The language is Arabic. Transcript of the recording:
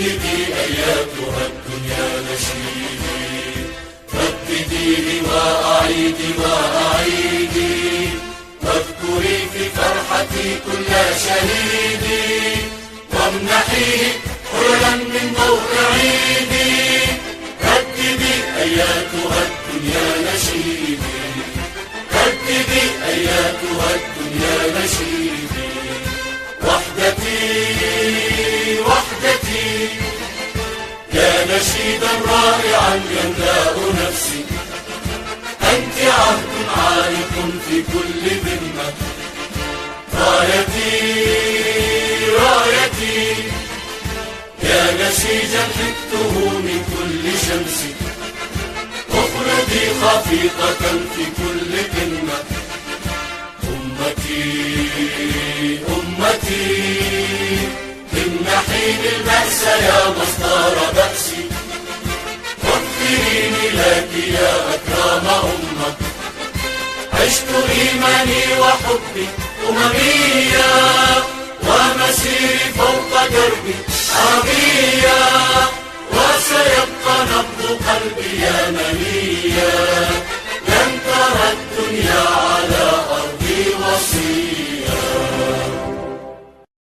رددي أياتها الدنيا نشيدي، رددي وأعيدي وأعيدي، واذكري في فرحتي كل شهيدي، وامنحيه حللا من ضوء عيدي. رددي أياتها الدنيا نشيدي، رددي أياتها الدنيا نشيدي. وحدتي وحدتي يا نشيدا رائعا يملأ نفسي، أنت عهد عالق في كل ذمة. رايتي رايتي يا نسيجا حكته من كل شمس، اخلدي خفيقة في كل قمة. أمتي أمتي امنحيني البأس يا مصدر بأسي، واغفريني لك يا أكرم أمة. عشت إيماني وحبي أمميا، ومسيري فوق دربي عربيا، وسيبقى نبض قلبي يمنيا. لن ترى الدنيا